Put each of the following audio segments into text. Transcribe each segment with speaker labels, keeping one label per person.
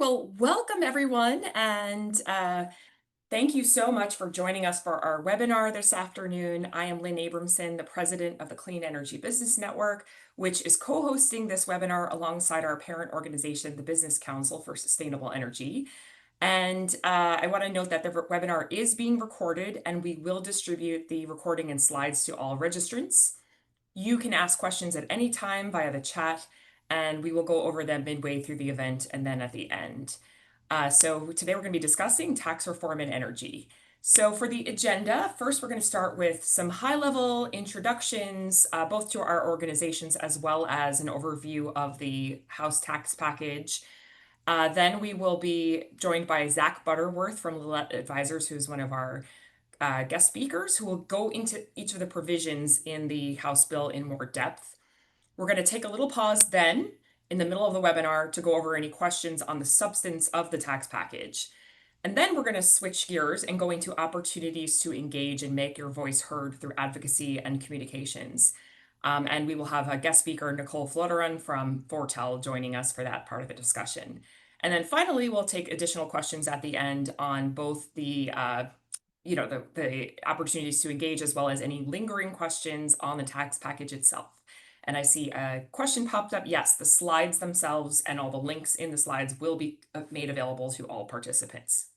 Speaker 1: Well, welcome everyone, and thank you so much for joining us for our webinar this afternoon. I am Lynn Abramson, the president of the Clean Energy Business Network, which is co-hosting this webinar alongside our parent organization, the Business Council for Sustainable Energy. And I want to note that the webinar is being recorded, and we will distribute the recording and slides to all registrants. You can ask questions at any time via the chat, and we will go over them midway through the event and then at the end. So today we're going to be discussing tax reform and energy. So for the agenda, first we're going to start with some high-level introductions, both to our organizations as well as an overview of the House tax package. Then we will be joined by Zach Butterworth from Lillette Advisors, who's one of our guest speakers who will go into each of the provisions in the House bill in more depth. We're going to take a little pause then in the middle of the webinar to go over any questions on the substance of the tax package. And then we're going to switch gears and go into opportunities to engage and make your voice heard through advocacy and communications. And we will have a guest speaker, Nicole Flotteran from Fortel, joining us for that part of the discussion. And then finally, we'll take additional questions at the end on both the the opportunities to engage as well as any lingering questions on the tax package itself. And I see a question popped up. Yes, the slides themselves and all the links in the slides will be made available to all participants.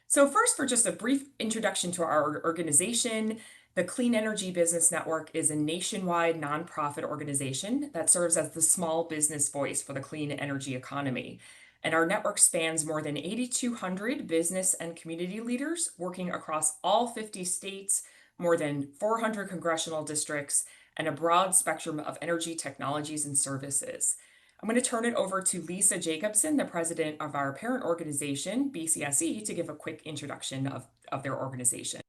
Speaker 1: So first, for just a brief introduction to our organization, the Clean Energy Business Network is a nationwide nonprofit organization that serves as the small business voice for the clean energy economy. And our network spans more than 8,200 business and community leaders working across all 50 states, more than 400 congressional districts, and a broad spectrum of energy technologies and services. I'm going to turn it over to Lisa Jacobson, the president of our parent organization, BCSE, to give a quick introduction of their organization.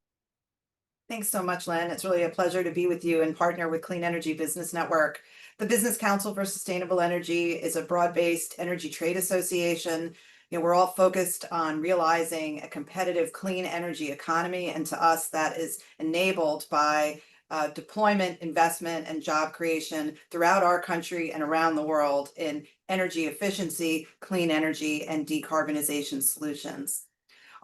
Speaker 2: Thanks so much, Lynn. It's really a pleasure to be with you and partner with Clean Energy Business Network. The Business Council for Sustainable Energy is a broad-based energy trade association. We're all focused on realizing a competitive clean energy economy, and to us, that is enabled by deployment, investment, and job creation throughout our country and around the world in energy efficiency, clean energy, and decarbonization solutions.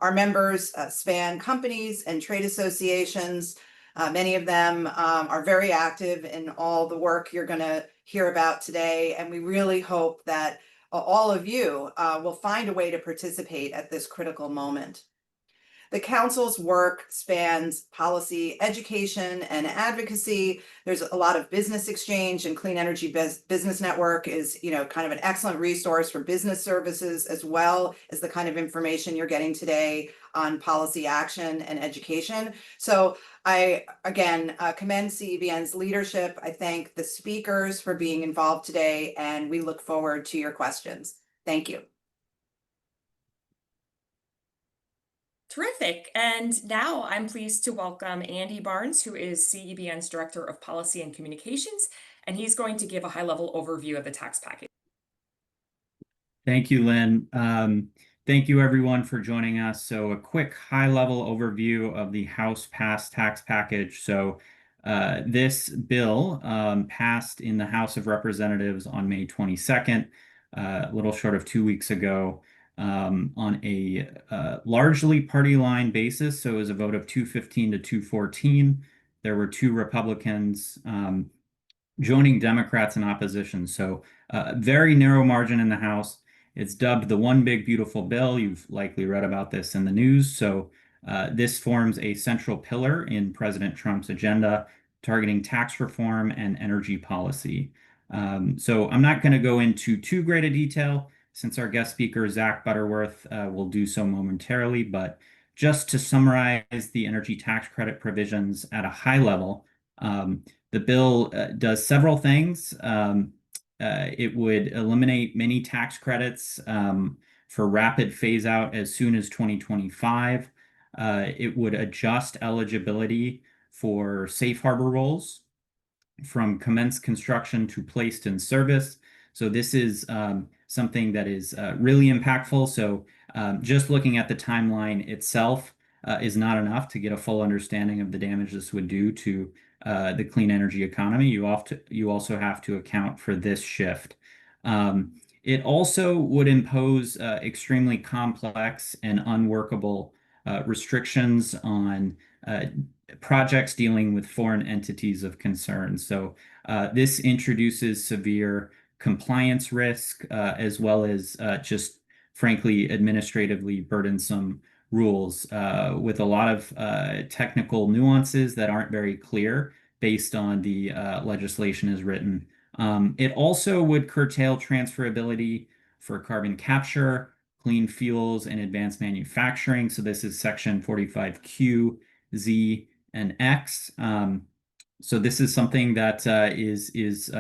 Speaker 2: Our members span companies and trade associations. Many of them are very active in all the work you're going to hear about today, and we really hope that all of you will find a way to participate at this critical moment. The council's work spans policy, education, and advocacy. There's a lot of business exchange, and Clean Energy Business Network is, kind of an excellent resource for business services, as well as the kind of information you're getting today on policy action and education. So I, again, commend CEBN's leadership. I thank the speakers for being involved today, and we look forward to your questions. Thank you.
Speaker 1: Terrific. And now I'm pleased to welcome Andy Barnes, who is CEBN's Director of Policy and Communications, and he's going to give a high-level overview of the tax package.
Speaker 3: Thank you, Lynn. Thank you, everyone, for joining us. So a quick high-level overview of the House passed tax package. So this bill passed in the House of Representatives on May 22nd, a little short of 2 weeks ago, on a largely party line basis. So it was a vote of 215 to 214. There were two Republicans joining Democrats in opposition. So very narrow margin in the House. It's dubbed the One Big Beautiful Bill. You've likely read about this in the news. So this forms a central pillar in President Trump's agenda, targeting tax reform and energy policy. So I'm not going to go into too great a detail, since our guest speaker, Zach Butterworth, will do so momentarily. But just to summarize the energy tax credit provisions at a high level, the bill does several things. It would eliminate many tax credits for rapid phase out as soon as 2025. It would adjust eligibility for safe harbor rules from commenced construction to placed in service. So this is something that is really impactful. So just looking at the timeline itself is not enough to get a full understanding of the damage this would do to the clean energy economy. You also have to account for this shift. It also would impose extremely complex and unworkable restrictions on uh, projects dealing with foreign entities of concern. So this introduces severe compliance risk as well as just frankly administratively burdensome rules with a lot of technical nuances that aren't very clear based on the legislation as written. It also would curtail transferability for carbon capture, clean fuels, and advanced manufacturing. So this is section 45Q, Z, and X. So this is something that is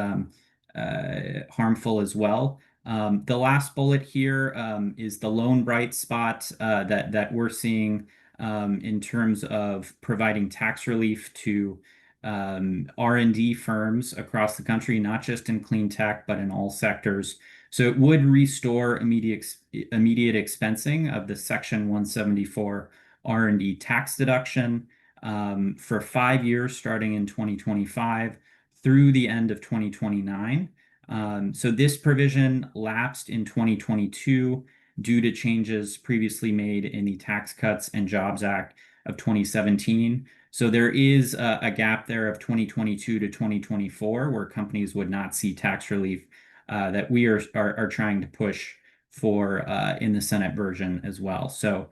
Speaker 3: harmful as well. The last bullet here is the lone bright spot that we're seeing in terms of providing tax relief to R&D firms across the country, not just in clean tech, but in all sectors. So it would restore immediate expensing of the Section 174 R&D tax deduction for 5 years starting in 2025 through the end of 2029. So this provision lapsed in 2022 due to changes previously made in the Tax Cuts and Jobs Act of 2017. So there is a gap there of 2022 to 2024 where companies would not see tax relief that we are trying to push for in the Senate version as well. So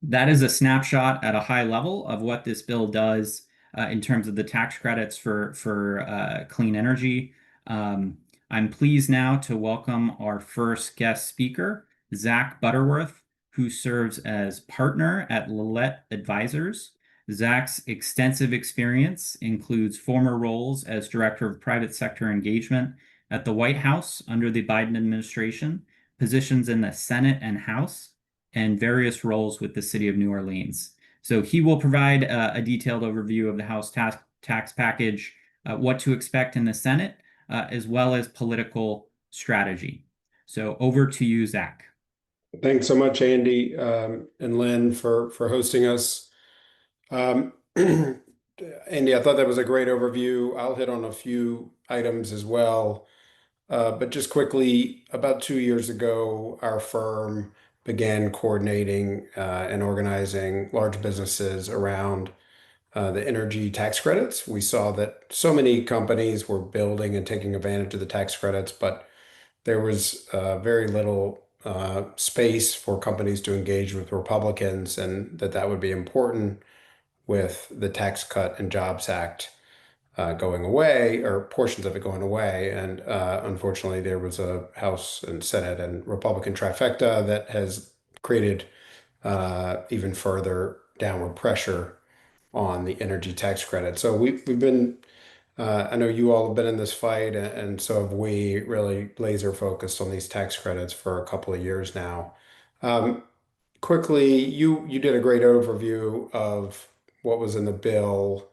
Speaker 3: that is a snapshot at a high level of what this bill does in terms of the tax credits for clean energy. Um, I'm pleased now to welcome our first guest speaker, Zach Butterworth, who serves as partner at Lillette Advisors. Zach's extensive experience includes former roles as Director of Private Sector Engagement at the White House under the Biden administration, positions in the Senate and House, and various roles with the City of New Orleans. So he will provide a detailed overview of the House tax package, what to expect in the Senate, as well as political strategy. So over to you, Zach.
Speaker 4: Thanks so much, Andy, and Lynn for hosting us. Andy, I thought that was a great overview. I'll hit on a few items as well. But just quickly, about 2 years ago, our firm began coordinating and organizing large businesses around the energy tax credits. We saw that so many companies were building and taking advantage of the tax credits, but there was very little space for companies to engage with Republicans, and that would be important with the Tax Cut and Jobs Act going away, or portions of it going away. And unfortunately, there was a House and Senate and Republican trifecta that has created even further downward pressure on the energy tax credit. So we've been, I know you all have been in this fight, and so have we, really laser focused on these tax credits for a couple of years now. Um, Quickly, you did a great overview of what was in the bill,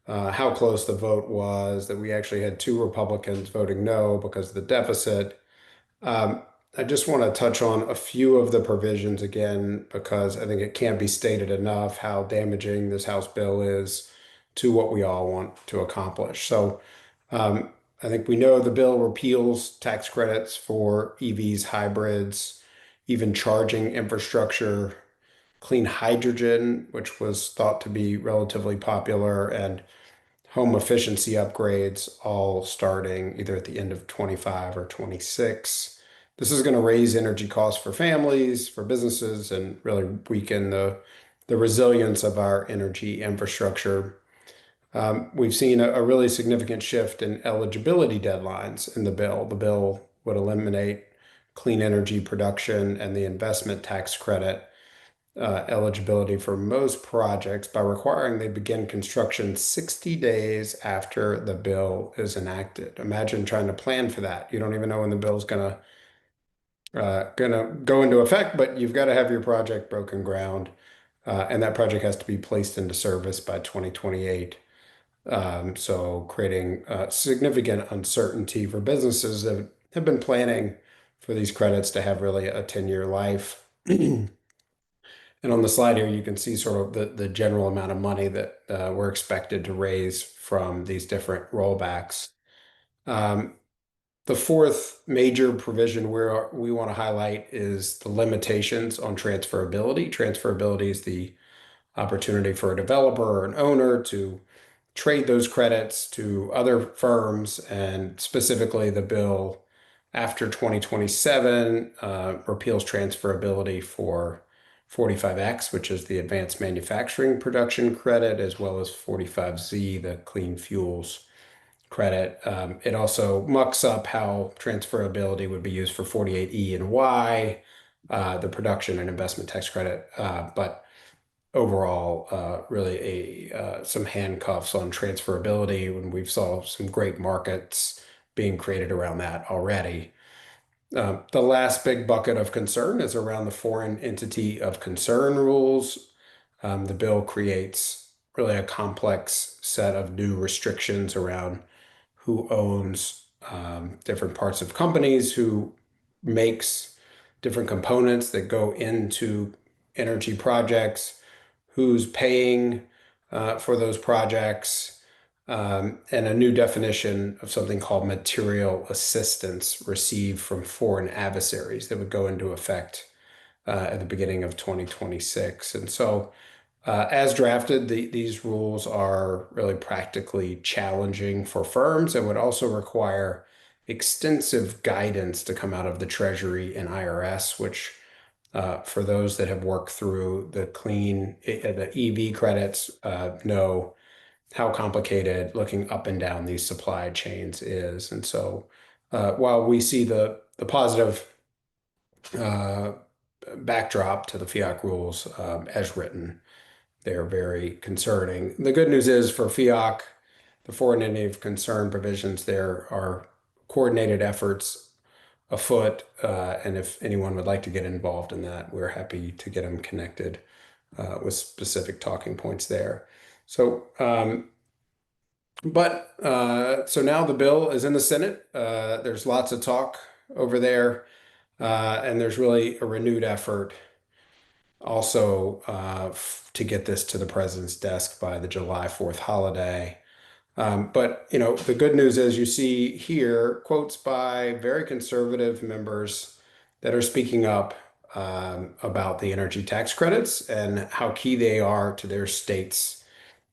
Speaker 4: how close the vote was, that we actually had two Republicans voting no because of the deficit. Um, I just want to touch on a few of the provisions again, because I think it can't be stated enough how damaging this House bill is to what we all want to accomplish. So um, I think we know the bill repeals tax credits for EVs, hybrids, even charging infrastructure, clean hydrogen, which was thought to be relatively popular, and home efficiency upgrades, all starting either at the end of 25 or 26. This is going to raise energy costs for families, for businesses, and really weaken the resilience of our energy infrastructure. We've seen a really significant shift in eligibility deadlines in the bill. The bill would eliminate clean energy production and the investment tax credit eligibility for most projects by requiring they begin construction 60 days after the bill is enacted. Imagine trying to plan for that. You don't even know when the bill is gonna go into effect, but you've got to have your project broken ground, and that project has to be placed into service by 2028. So creating significant uncertainty for businesses that have been planning for these credits to have really a 10-year life. And on the slide here, you can see sort of the general amount of money that we're expected to raise from these different rollbacks. Um, The fourth major provision where we want to highlight is the limitations on transferability. Transferability is the opportunity for a developer or an owner to trade those credits to other firms, and specifically the bill after 2027 repeals transferability for 45X, which is the Advanced Manufacturing Production Credit, as well as 45Z, the Clean Fuels Credit. It also mucks up how transferability would be used for 48E and Y, the Production and Investment Tax Credit, but overall, really some handcuffs on transferability when we've saw some great markets being created around that already. The last big bucket of concern is around the foreign entity of concern rules. The bill creates really a complex set of new restrictions around who owns different parts of companies, who makes different components that go into energy projects, who's paying for those projects, and a new definition of something called material assistance received from foreign adversaries that would go into effect at the beginning of 2026. And so, as drafted, these rules are really practically challenging for firms and would also require extensive guidance to come out of the Treasury and IRS, which for those that have worked through the EV credits, know how complicated looking up and down these supply chains is. And so, while we see the positive uh, backdrop to the FIAC rules as written, they're very concerning. The good news is for FIAC, the foreign entity of concern provisions, there are coordinated efforts afoot, and if anyone would like to get involved in that, we're happy to get them connected with specific talking points there. So, so now the bill is in the Senate. There's lots of talk over there, and there's really a renewed effort also to get this to the president's desk by the July 4th holiday. But the good news is you see here quotes by very conservative members that are speaking up about the energy tax credits and how key they are to their state's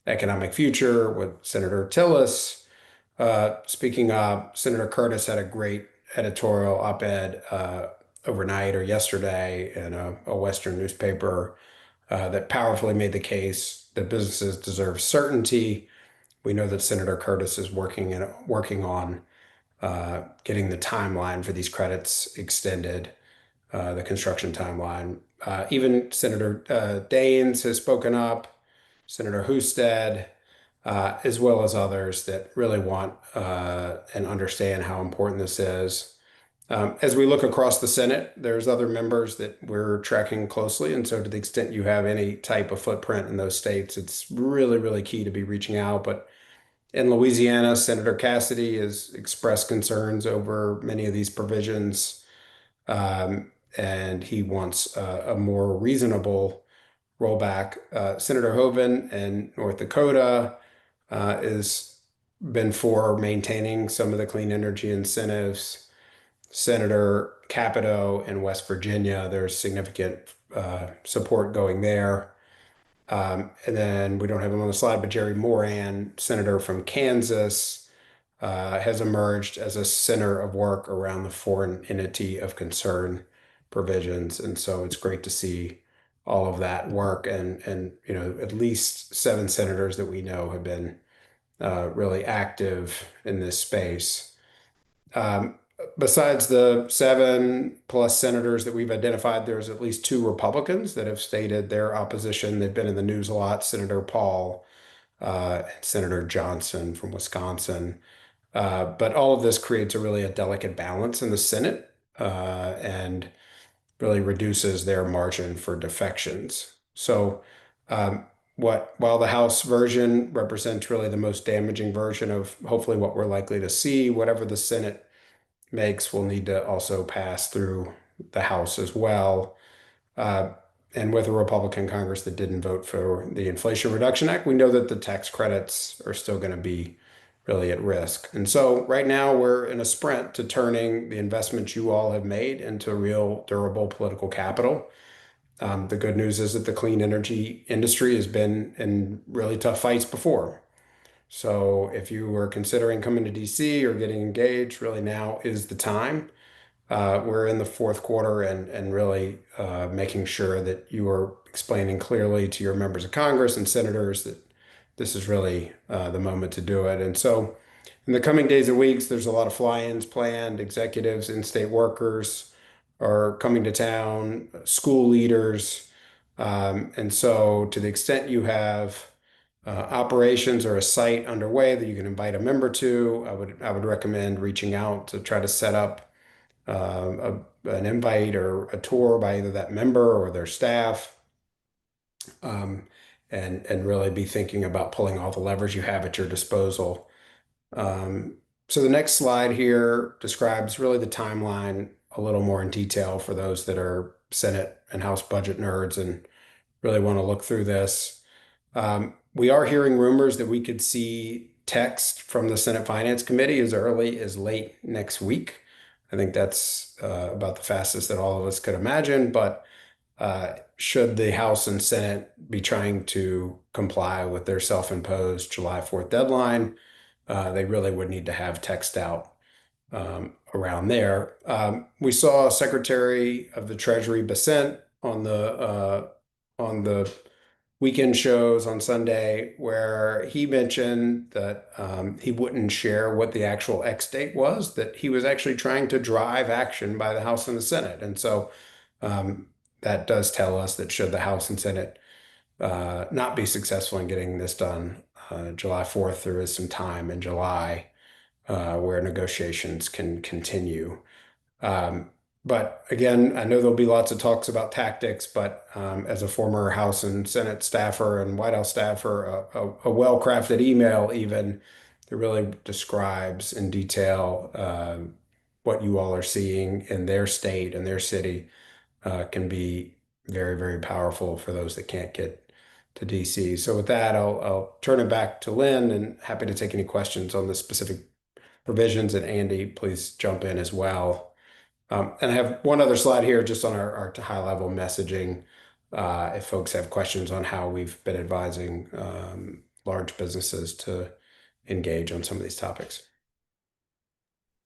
Speaker 4: economic future. With Senator Tillis speaking up, Senator Curtis had a great editorial op-ed overnight or yesterday in a Western newspaper that powerfully made the case that businesses deserve certainty. We know that Senator Curtis is working on getting the timeline for these credits extended, the construction timeline. Even Senator Daines has spoken up, Senator Husted, as well as others that really want and understand how important this is. As we look across the Senate, there's other members that we're tracking closely. And so to the extent you have any type of footprint in those states, it's really, really key to be reaching out. But in Louisiana, Senator Cassidy has expressed concerns over many of these provisions, and he wants a more reasonable rollback. Senator Hoeven in North Dakota has been for maintaining some of the clean energy incentives. Senator Capito in West Virginia, there's significant support going there. And then we don't have him on the slide, but Jerry Moran, senator from Kansas, has emerged as a center of work around the foreign entity of concern provisions. And so it's great to see all of that work. And at least 7 senators that we know have been really active in this space. Besides the 7 plus senators that we've identified, there's at least 2 Republicans that have stated their opposition. They've been in the news a lot, Senator Paul and Senator Johnson from Wisconsin. But all of this creates a delicate balance in the Senate and really reduces their margin for defections. So while the House version represents really the most damaging version of hopefully what we're likely to see, whatever the Senate makes will need to also pass through the House as well. And with a Republican Congress that didn't vote for the Inflation Reduction Act, we know that the tax credits are still going to be really at risk. And so right now we're in a sprint to turning the investments you all have made into real durable political capital. The good news is that the clean energy industry has been in really tough fights before. So if you were considering coming to DC or getting engaged, really now is the time. We're in the fourth quarter and really making sure that you are explaining clearly to your members of Congress and senators that this is really the moment to do it. And so in the coming days and weeks, there's a lot of fly-ins planned. Executives, in-state workers are coming to town, school leaders. And so to the extent you have operations or a site underway that you can invite a member to, I would recommend reaching out to try to set up an invite or a tour by either that member or their staff, um, and really be thinking about pulling all the levers you have at your disposal. Um, so the next slide here describes really the timeline a little more in detail for those that are Senate and House budget nerds and really want to look through this. We are hearing rumors that we could see text from the Senate Finance Committee as early as late next week. I think that's about the fastest that all of us could imagine, but should the House and Senate be trying to comply with their self-imposed July 4th deadline, they really would need to have text out around there. We saw Secretary of the Treasury Bessent on the weekend shows on Sunday, where he mentioned that he wouldn't share what the actual X date was, that he was actually trying to drive action by the House and the Senate. And so um, that does tell us that should the House and Senate not be successful in getting this done July 4th, there is some time in July where negotiations can continue. Um, but again, I know there'll be lots of talks about tactics, but as a former House and Senate staffer and White House staffer, a well-crafted email even that really describes in detail what you all are seeing in their state and their city can be very, very powerful for those that can't get to DC. So with that, I'll turn it back to Lynn and happy to take any questions on the specific provisions. And Andy, please jump in as well. And I have one other slide here just on our high level messaging. If folks have questions on how we've been advising large businesses to engage on some of these topics.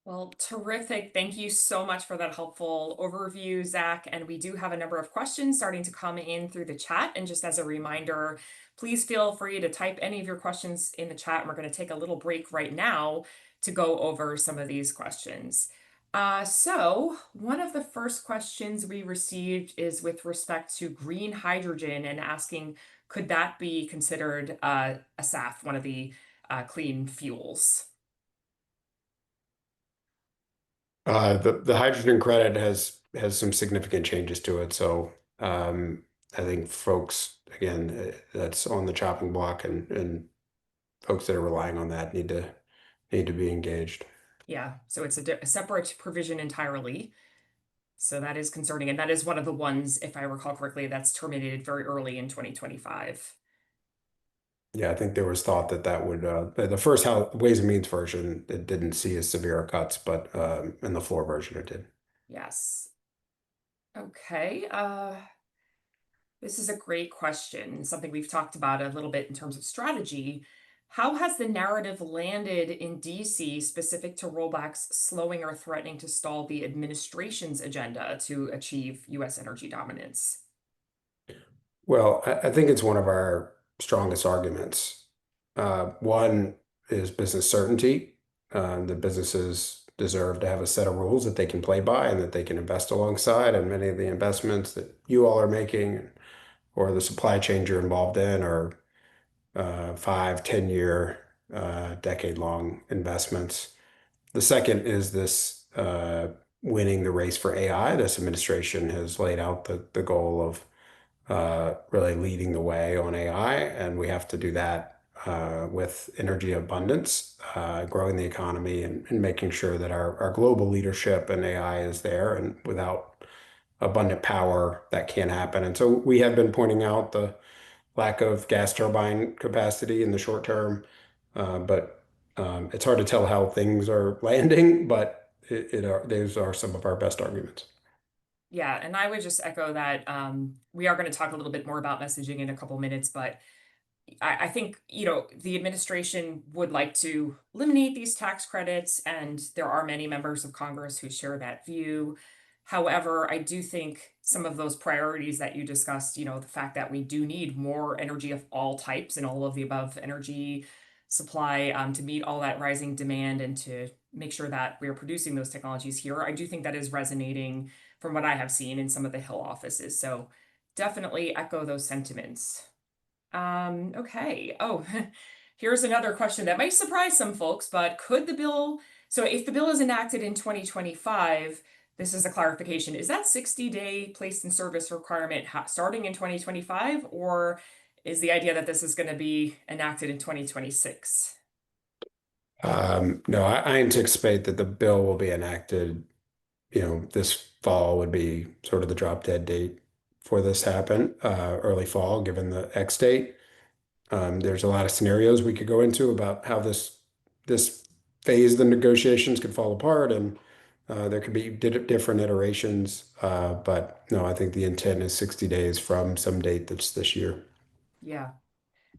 Speaker 1: Well, terrific. Thank you so much for that helpful overview, Zach. And we do have a number of questions starting to come in through the chat. And just as a reminder, please feel free to type any of your questions in the chat. And we're going to take a little break right now to go over some of these questions. So one of the first questions we received is with respect to green hydrogen and asking, could that be considered a SAF, one of the clean fuels?
Speaker 4: The hydrogen credit has some significant changes to it. So I think folks, again, that's on the chopping block, and folks that are relying on that need to be engaged.
Speaker 1: Yeah, so it's a separate provision entirely. So that is concerning, and that is one of the ones, if I recall correctly, that's terminated very early in 2025.
Speaker 4: Yeah, I think there was thought that that would the first Ways and Means version, it didn't see as severe cuts, but in the floor version it did.
Speaker 1: Yes. Okay. This is a great question, something we've talked about a little bit in terms of strategy. How has the narrative landed in DC specific to rollbacks slowing or threatening to stall the administration's agenda to achieve US energy dominance?
Speaker 4: Well, I think it's one of our strongest arguments. One is business certainty. The businesses deserve to have a set of rules that they can play by and that they can invest alongside. And many of the investments that you all are making or the supply chain you're involved in are 5, 10-year, decade-long investments. The second is this winning the race for AI. This administration has laid out the goal of really leading the way on AI, and we have to do that with energy abundance, growing the economy, and making sure that our global leadership in AI is there. And without abundant power, that can't happen. And so we have been pointing out the lack of gas turbine capacity in the short term, but It's hard to tell how things are landing, but those are some of our best arguments.
Speaker 1: Yeah, and I would just echo that we are going to talk a little bit more about messaging in a couple minutes, but I think, the administration would like to eliminate these tax credits, and there are many members of Congress who share that view. However, I do think some of those priorities that you discussed, the fact that we do need more energy of all types and all of the above energy supply to meet all that rising demand and to make sure that we're producing those technologies here, I do think that is resonating from what I have seen in some of the Hill offices. So definitely echo those sentiments. Okay. Oh, here's another question that might surprise some folks, but so if the bill is enacted in 2025, this is a clarification, is that 60-day placed in service requirement starting in 2025, or is the idea that this is going to be enacted in 2026?
Speaker 4: No, I anticipate that the bill will be enacted, this fall would be sort of the drop dead date for this to happen, early fall, given the X date. There's a lot of scenarios we could go into about how this phase of the negotiations could fall apart, and there could be different iterations. But no, I think the intent is 60 days from some date that's this year.
Speaker 1: Yeah.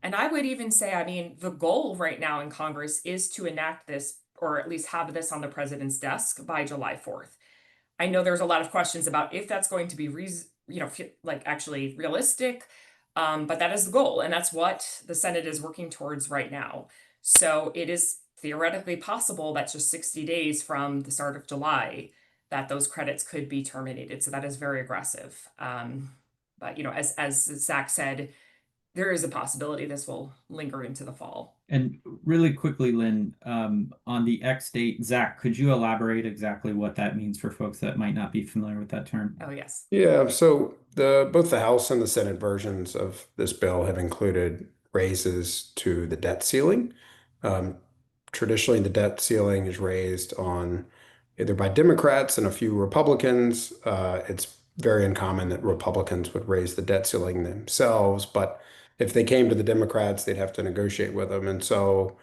Speaker 1: And I would even say, I mean, the goal right now in Congress is to enact this, or at least have this on the president's desk by July 4th. I know there's a lot of questions about if that's going to be like actually realistic, but that is the goal, and that's what the Senate is working towards right now. So it is theoretically possible that just 60 days from the start of July that those credits could be terminated. So that is very aggressive. But as Zach said, there is a possibility this will linger into the fall.
Speaker 3: And really quickly, Lynn, on the X date, Zach, could you elaborate exactly what that means for folks that might not be familiar with that term?
Speaker 1: Oh, yes.
Speaker 4: Yeah, so both the House and the Senate versions of this bill have included raises to the debt ceiling. Um, Traditionally, the debt ceiling is raised on either by Democrats and a few Republicans. It's very uncommon that Republicans would raise the debt ceiling themselves, but if they came to the Democrats, they'd have to negotiate with them. And so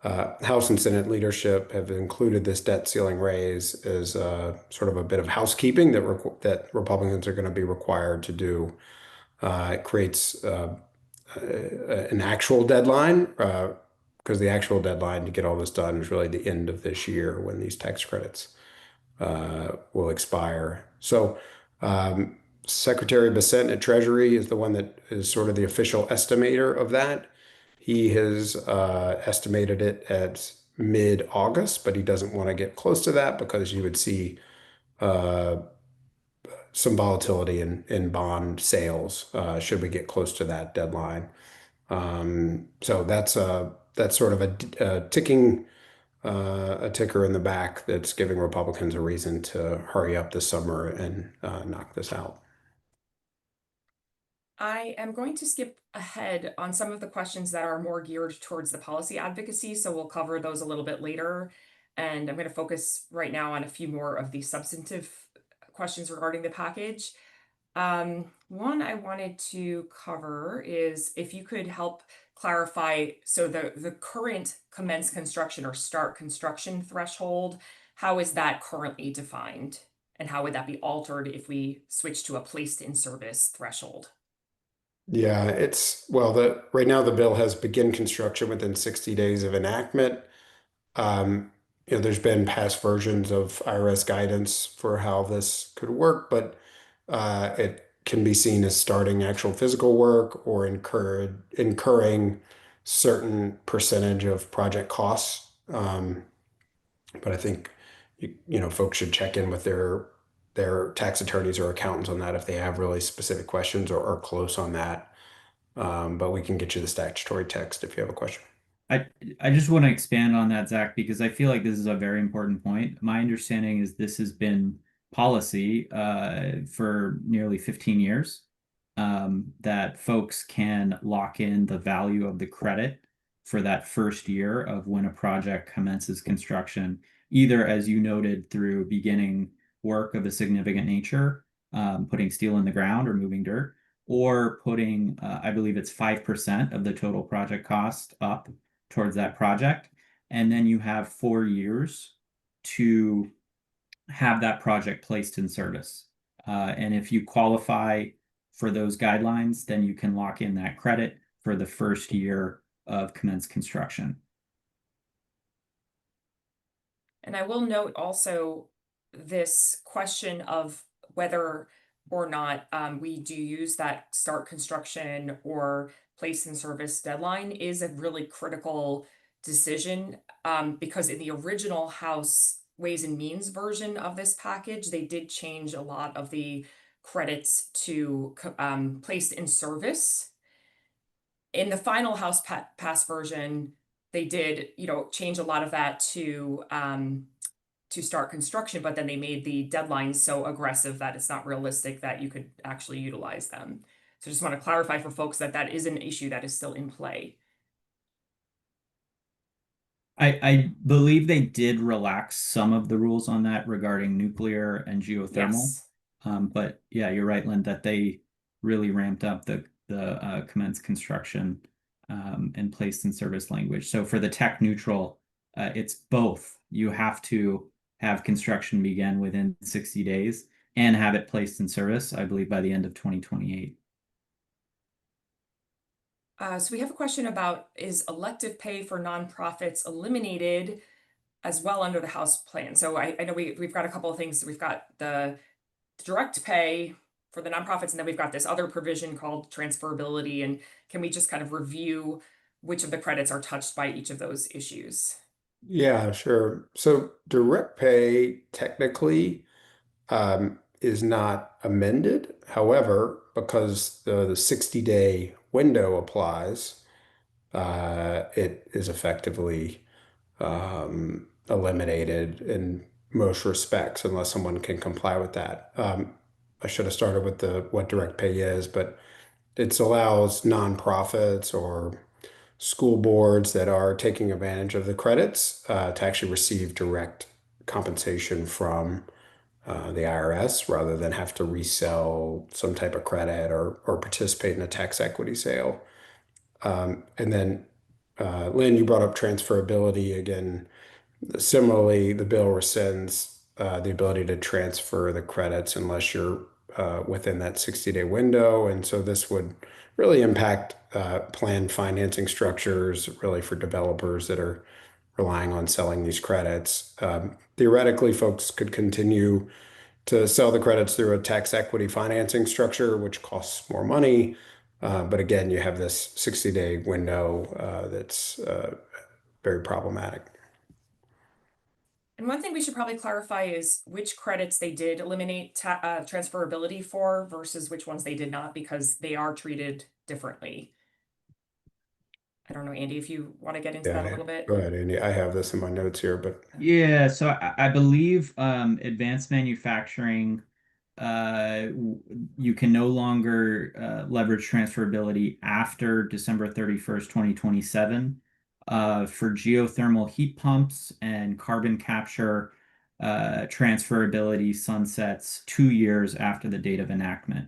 Speaker 4: House and Senate leadership have included this debt ceiling raise as sort of a bit of housekeeping that Republicans are going to be required to do. It creates an actual deadline because the actual deadline to get all this done is really the end of this year when these tax credits will expire. So Secretary Bessent at Treasury is the one that is sort of the official estimator of that. He has estimated it at mid-August, but he doesn't want to get close to that because you would see uh, some volatility in bond sales should we get close to that deadline. So that's sort of a ticking a ticker in the back that's giving Republicans a reason to hurry up this summer and knock this out.
Speaker 1: I am going to skip ahead on some of the questions that are more geared towards the policy advocacy, so we'll cover those a little bit later. And I'm going to focus right now on a few more of the substantive questions regarding the package. One I wanted to cover is if you could help clarify, so the current commence construction or start construction threshold, how is that currently defined? And how would that be altered if we switch to a placed in service threshold?
Speaker 4: Yeah, the right now the bill has begin construction within 60 days of enactment. Um, there's been past versions of IRS guidance for how this could work, but it can be seen as starting actual physical work or incurring certain percentage of project costs. But I think folks should check in with their tax attorneys or accountants on that if they have really specific questions or are close on that. But we can get you the statutory text if you have a question.
Speaker 3: I I just want to expand on that, Zach, because I feel like this is a very important point. My understanding is this has been policy for nearly 15 years, that folks can lock in the value of the credit for that first year of when a project commences construction, either as you noted through beginning work of a significant nature, putting steel in the ground or moving dirt, or putting, I believe it's 5% of the total project cost up towards that project. and then you have 4 years to have that project placed in service. And if you qualify for those guidelines, then you can lock in that credit for the first year of commenced construction.
Speaker 1: And I will note also this question of whether or not we do use that start construction or place in service deadline is a really critical decision, because in the original House Ways and Means version of this package, they did change a lot of the credits to placed in service. In the final House pass version, they did, change a lot of that to start construction, but then they made the deadlines so aggressive that it's not realistic that you could actually utilize them. So just want to clarify for folks that that is an issue that is still in play.
Speaker 3: I believe they did relax some of the rules on that regarding nuclear and geothermal.
Speaker 1: Yes.
Speaker 3: But yeah, you're right, Lynn, that they really ramped up the commenced construction and placed in service language. So for the tech neutral, it's both. You have to have construction begin within 60 days and have it placed in service, I believe, by the end of 2028.
Speaker 1: So we have a question about, is elective pay for nonprofits eliminated as well under the House plan? So I know we've got a couple of things. We've got the direct pay for the nonprofits, and then we've got this other provision called transferability. And can we just kind of review which of the credits are touched by each of those issues?
Speaker 4: Yeah, sure. So direct pay technically is not amended. However, because the 60-day window applies, it is effectively eliminated in most respects unless someone can comply with that. I should have started with what direct pay is, but it allows nonprofits or school boards that are taking advantage of the credits to actually receive direct compensation from the IRS rather than have to resell some type of credit or participate in a tax equity sale. And then, Lynn, you brought up transferability again. Similarly, the bill rescinds the ability to transfer the credits unless you're within that 60-day window. And so this would really impact planned financing structures, really for developers that are relying on selling these credits. Theoretically, folks could continue to sell the credits through a tax equity financing structure, which costs more money. But again, you have this 60-day window that's very problematic.
Speaker 1: And one thing we should probably clarify is which credits they did eliminate transferability for versus which ones they did not, because they are treated differently. I don't know, Andy, if you want to get into that a
Speaker 4: Yeah,
Speaker 1: little bit.
Speaker 4: go ahead, Andy. I have this in my notes here, but
Speaker 3: Yeah, so I believe advanced manufacturing, you can no longer leverage transferability after December 31st, 2027. For geothermal heat pumps and carbon capture, transferability sunsets 2 years after the date of enactment.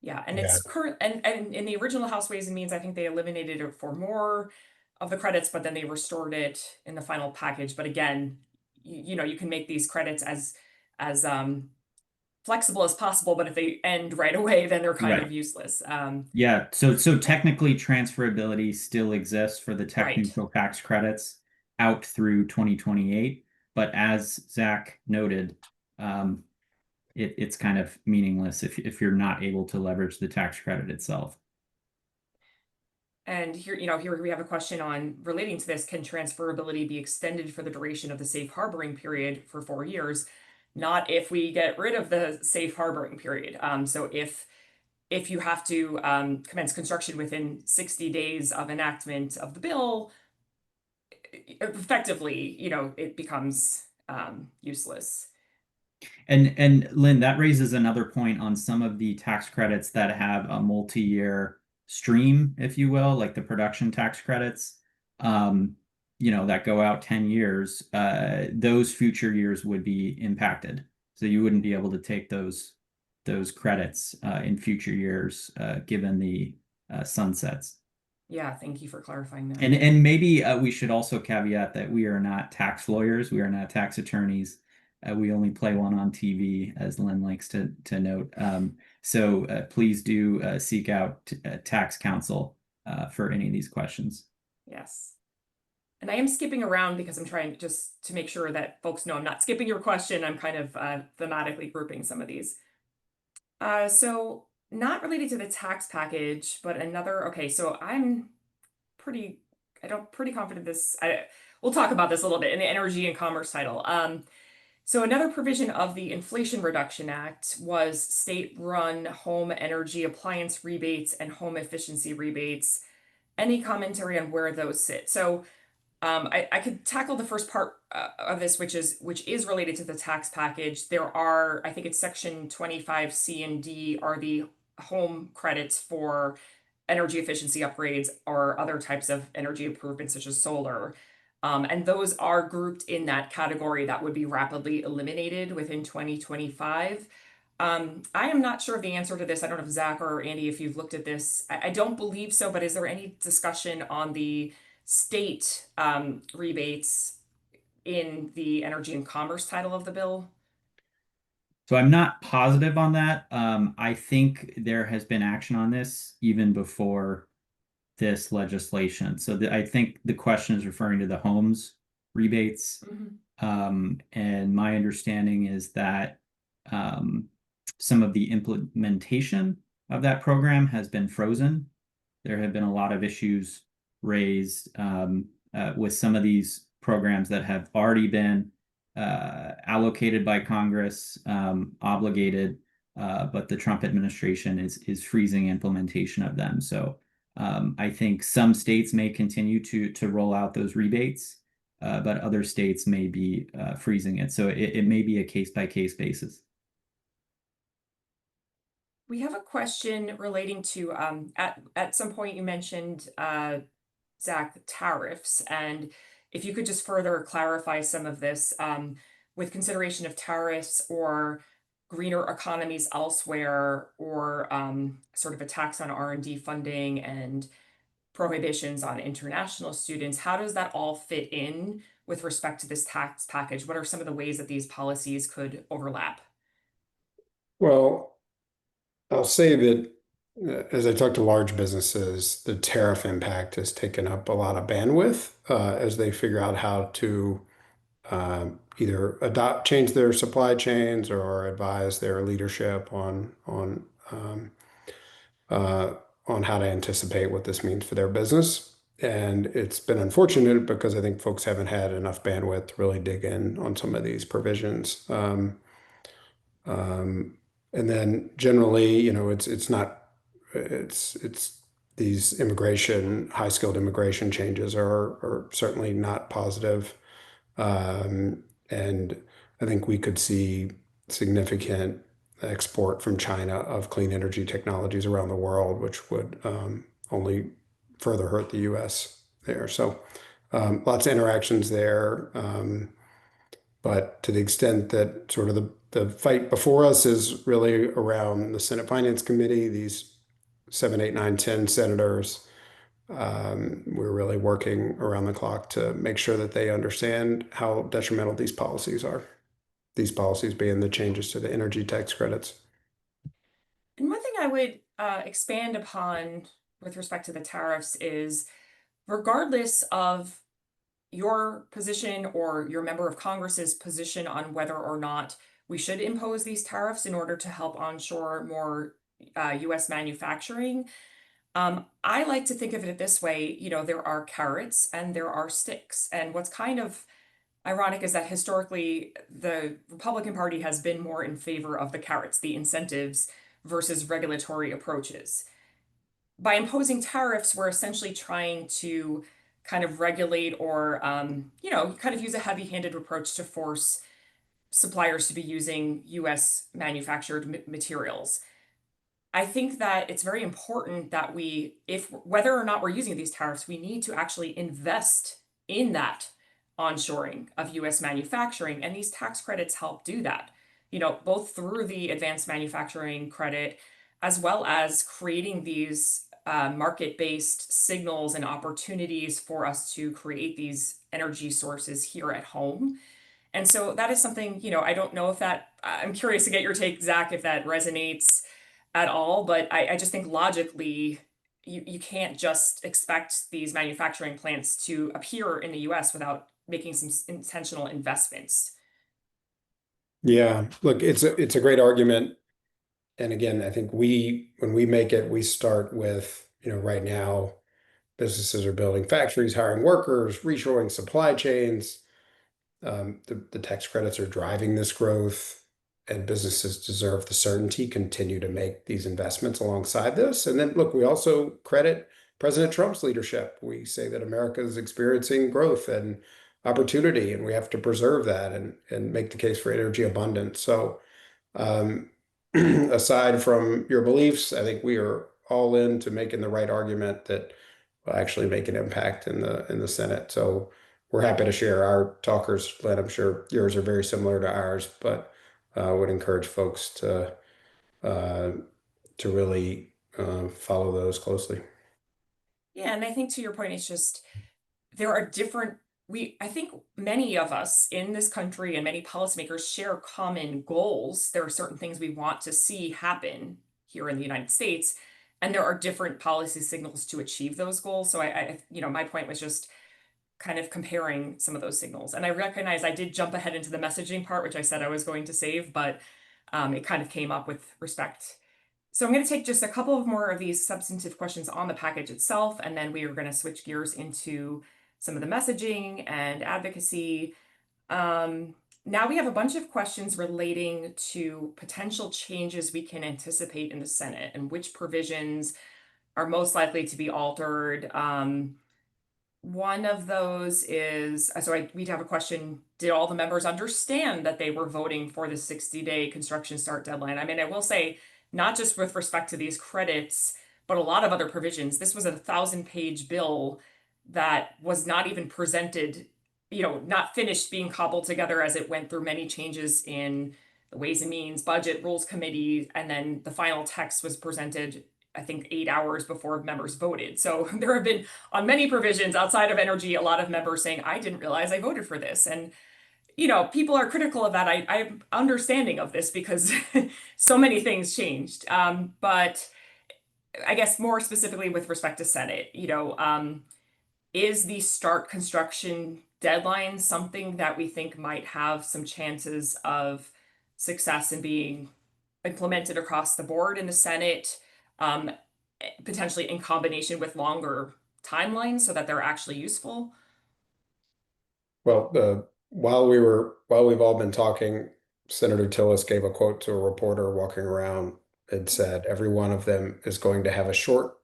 Speaker 1: Yeah, and
Speaker 4: yeah,
Speaker 1: it's current, and in the original House Ways and Means, I think they eliminated it for more of the credits, but then they restored it in the final package. But again, you can make these credits as flexible as possible, but if they end right away, then they're kind of
Speaker 3: Right.
Speaker 1: useless.
Speaker 3: Yeah, so technically transferability still exists for the tech
Speaker 1: Right.
Speaker 3: neutral tax credits out through 2028. But as Zach noted, it's kind of meaningless if you're not able to leverage the tax credit itself.
Speaker 1: And here we have a question on relating to this: can transferability be extended for the duration of the safe harboring period for 4 years? Not if we get rid of the safe harboring period. So if you have to commence construction within 60 days of enactment of the bill, effectively, it becomes useless.
Speaker 3: And Lynn, that raises another point on some of the tax credits that have a multi-year stream, if you will, like the production tax credits, that go out 10 years. Those future years would be impacted. So you wouldn't be able to take those credits in future years, given the sunsets.
Speaker 1: Yeah, thank you for clarifying that.
Speaker 3: And maybe we should also caveat that we are not tax lawyers, we are not tax attorneys. We only play one on TV, as Lynn likes to note. So please do seek out tax counsel for any of these questions.
Speaker 1: Yes. And I am skipping around because I'm trying just to make sure that folks know I'm not skipping your question. I'm kind of thematically grouping some of these. So not related to the tax package, but another, okay, so I'm pretty, pretty confident we'll talk about this a little bit in the energy and commerce title. So another provision of the Inflation Reduction Act was state-run home energy appliance rebates and home efficiency rebates. Any commentary on where those sit? So I could tackle the first part of this, which is related to the tax package. There are, I think it's section 25C and D are the home credits for energy efficiency upgrades or other types of energy improvements such as solar. And those are grouped in that category that would be rapidly eliminated within 2025. I am not sure of the answer to this. I don't know if Zach or Andy, if you've looked at this. I don't believe so, but is there any discussion on the state rebates in the energy and commerce title of the bill?
Speaker 3: So I'm not positive on that. I think there has been action on this even before this legislation. So I think the question is referring to the homes rebates.
Speaker 1: Mhm.
Speaker 3: And my understanding is that some of the implementation of that program has been frozen. There have been a lot of issues raised with some of these programs that have already been allocated by Congress, obligated, but the Trump administration is freezing implementation of them. So I think some states may continue to roll out those rebates, but other states may be freezing it. So it may be a case by case basis.
Speaker 1: We have a question relating to at some point you mentioned Zach, tariffs, and if you could just further clarify some of this with consideration of tariffs or greener economies elsewhere, or sort of a tax on R&D funding and prohibitions on international students. How does that all fit in with respect to this tax package? What are some of the ways that these policies could overlap?
Speaker 4: Well, I'll say that as I talk to large businesses, the tariff impact has taken up a lot of bandwidth as they figure out how to either change their supply chains or advise their leadership uh, on how to anticipate what this means for their business. And it's been unfortunate because I think folks haven't had enough bandwidth to really dig in on some of these provisions. Um, and then generally, it's not it's these high skilled immigration changes are certainly not positive. And I think we could see significant export from China of clean energy technologies around the world, which would only further hurt the US there. So lots of interactions there. But to the extent that sort of the fight before us is really around the Senate Finance Committee, these 7, 8, 9, 10 senators, we're really working around the clock to make sure that they understand how detrimental these policies are. These policies being the changes to the energy tax credits.
Speaker 1: And one thing I would expand upon with respect to the tariffs is, regardless of your position or your member of Congress's position on whether or not we should impose these tariffs in order to help onshore more US manufacturing, I like to think of it this way, there are carrots and there are sticks. And what's kind of ironic is that historically the Republican Party has been more in favor of the carrots, the incentives, versus regulatory approaches. By imposing tariffs, we're essentially trying to kind of regulate or, kind of use a heavy-handed approach to force suppliers to be using US manufactured materials. I think that it's very important that if whether or not we're using these tariffs, we need to actually invest in that onshoring of US manufacturing. And these tax credits help do that, both through the advanced manufacturing credit as well as creating these market-based signals and opportunities for us to create these energy sources here at home. And so that is something, I don't know if I'm curious to get your take, Zach, if that resonates at all, but I just think logically, you can't just expect these manufacturing plants to appear in the US without making some intentional investments.
Speaker 4: Yeah, look, it's a great argument. And again, I think when we make it, we start with, right now, businesses are building factories, hiring workers, reshoring supply chains. The tax credits are driving this growth, and businesses deserve the certainty, continue to make these investments alongside this. And then, look, we also credit President Trump's leadership. We say that America is experiencing growth and opportunity, and we have to preserve that and make the case for energy abundance. So, um, aside from your beliefs, I think we are all into making the right argument that will actually make an impact in the Senate. So we're happy to share our talkers. Len, I'm sure yours are very similar to ours, but would encourage folks uh, to really follow those closely.
Speaker 1: Yeah, and I think to your point, it's just there are different I think many of us in this country and many policymakers share common goals. There are certain things we want to see happen here in the United States, and there are different policy signals to achieve those goals. So my point was just kind of comparing some of those signals. And I recognize I did jump ahead into the messaging part, which I said I was going to save, but it kind of came up with respect. So I'm going to take just a couple of more of these substantive questions on the package itself, and then we are going to switch gears into some of the messaging and advocacy. Now we have a bunch of questions relating to potential changes we can anticipate in the Senate and which provisions are most likely to be altered. One of those is, we'd have a question, did all the members understand that they were voting for the 60-day construction start deadline? I mean, I will say, not just with respect to these credits, but a lot of other provisions. This was a 1,000-page bill that was not even presented, not finished being cobbled together as it went through many changes in the Ways and Means, Budget, Rules Committee, and then the final text was presented, I think, 8 hours before members voted. So there have been, on many provisions outside of energy, a lot of members saying, I didn't realize I voted for this. And, people are critical of that. I'm understanding of this because so many things changed. But I guess more specifically with respect to Senate, is the start construction deadline something that we think might have some chances of success in being implemented across the board in the Senate, um, potentially in combination with longer timelines so that they're actually useful?
Speaker 4: Well, while we've all been talking, Senator Tillis gave a quote to a reporter walking around and said every one of them is going to have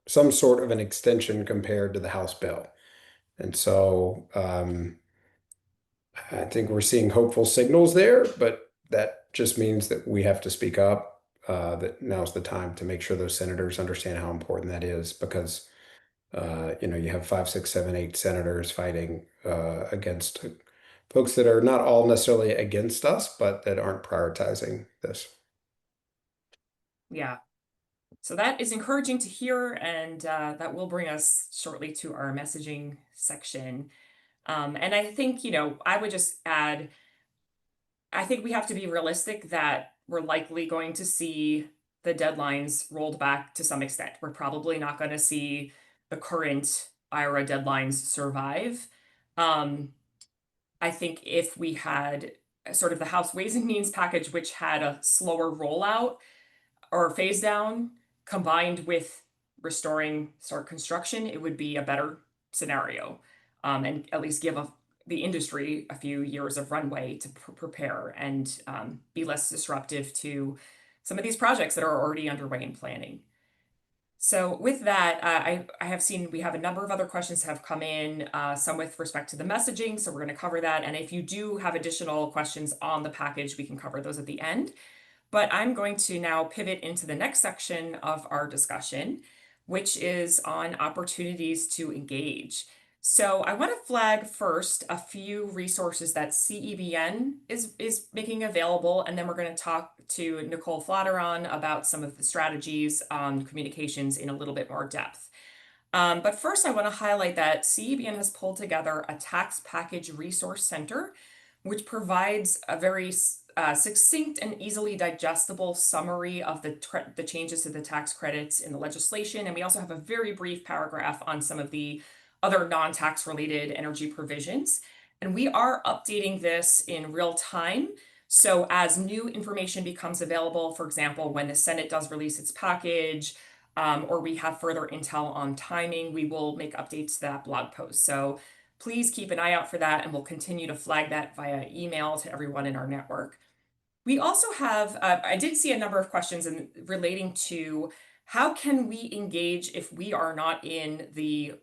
Speaker 4: some sort of an extension compared to the House bill. And so I think we're seeing hopeful signals there, but that just means that we have to speak up, that now's the time to make sure those senators understand how important that is because you have 5, 6, 7, 8 senators fighting against folks that are not all necessarily against us, but that aren't prioritizing this.
Speaker 1: Yeah. So that is encouraging to hear, and that will bring us shortly to our messaging section. And I think, I would just add, I think we have to be realistic that we're likely going to see the deadlines rolled back to some extent. We're probably not going to see the current IRA deadlines survive. Um, I think if we had sort of the House Ways and Means package, which had a slower rollout or phase down combined with restoring start construction, it would be a better scenario, and at least give the industry a few years of runway to prepare and be less disruptive to some of these projects that are already underway in planning. So with that, I have seen we have a number of other questions have come in, some with respect to the messaging. So we're going to cover that. And if you do have additional questions on the package, we can cover those at the end. But I'm going to now pivot into the next section of our discussion, which is on opportunities to engage. So I want to flag first a few resources that CEBN is making available, and then we're going to talk to Nicole Flatteron about some of the strategies on communications in a little bit more depth. But first, I want to highlight that CEBN has pulled together a tax package resource center, which provides a very succinct and easily digestible summary of the changes to the tax credits in the legislation. And we also have a very brief paragraph on some of the other non-tax related energy provisions. And we are updating this in real time. So as new information becomes available, for example, when the Senate does release its package, or we have further intel on timing, we will make updates to that blog post. So please keep an eye out for that, and we'll continue to flag that via email to everyone in our network. We also have, I did see a number of questions relating to how can we engage if we are not in the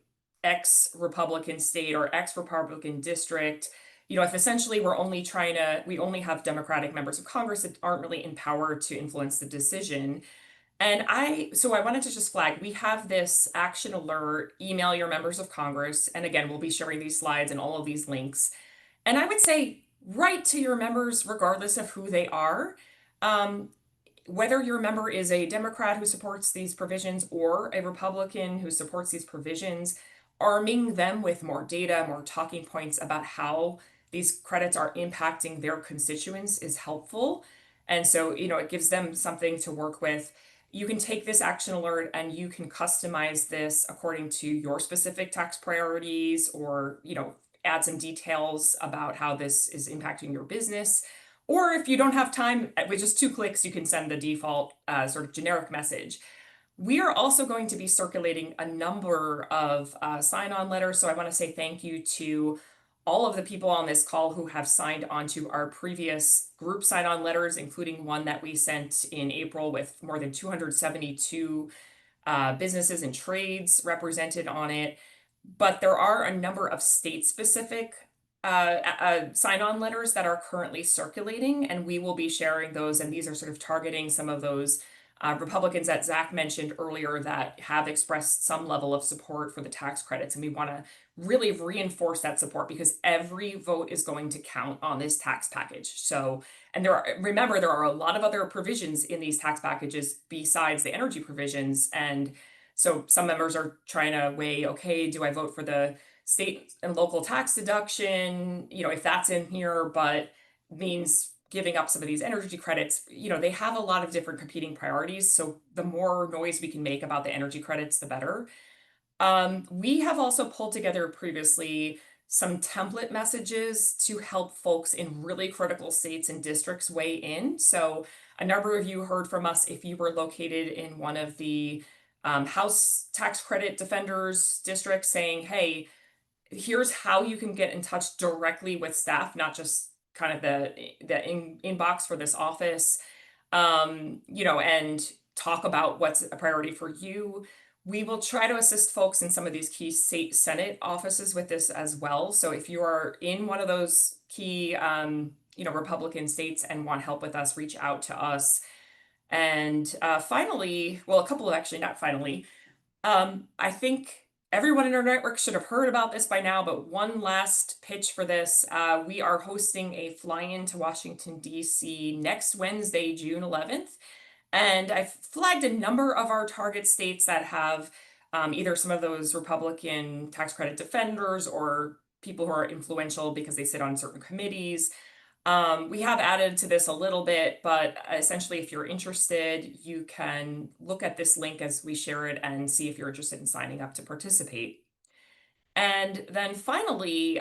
Speaker 1: X Republican state or X Republican district. If essentially we only have Democratic members of Congress that aren't really empowered to influence the decision. So I wanted to just flag, we have this action alert, email your members of Congress. And again, we'll be sharing these slides and all of these links. And I would say write to your members regardless of who they are. Whether your member is a Democrat who supports these provisions or a Republican who supports these provisions, arming them with more data, more talking points about how these credits are impacting their constituents is helpful. And so, it gives them something to work with. You can take this action alert and you can customize this according to your specific tax priorities, or, add some details about how this is impacting your business. Or if you don't have time, with just 2 clicks, you can send the default sort of generic message. We are also going to be circulating a number of sign-on letters. So I want to say thank you to all of the people on this call who have signed on to our previous group sign-on letters, including one that we sent in April with more than 272 businesses and trades represented on it. But there are a number of state-specific sign-on letters that are currently circulating, and we will be sharing those. And these are sort of targeting some of those Republicans that Zach mentioned earlier that have expressed some level of support for the tax credits. And we want to really reinforce that support because every vote is going to count on this tax package. So, and remember, there are a lot of other provisions in these tax packages besides the energy provisions. And so some members are trying to weigh, okay, do I vote for the state and local tax deduction, if that's in here, but means giving up some of these energy credits. They have a lot of different competing priorities. So the more noise we can make about the energy credits, the better. We have also pulled together previously some template messages to help folks in really critical states and districts weigh in. So a number of you heard from us if you were located in one of the House tax credit defenders districts saying, hey, here's how you can get in touch directly with staff, not just kind of the inbox for this office, and talk about what's a priority for you. We will try to assist folks in some of these key state Senate offices with this as well. So if you are in one of those key, Republican states and want help with us, reach out to us. And finally, well, a couple of actually, not finally, I think everyone in our network should have heard about this by now, but one last pitch for this. We are hosting a fly-in to Washington, D.C. next Wednesday, June 11th. And I've flagged a number of our target states that have either some of those Republican tax credit defenders or people who are influential because they sit on certain committees. We have added to this a little bit, but essentially, if you're interested, you can look at this link as we share it and see if you're interested in signing up to participate. And then finally,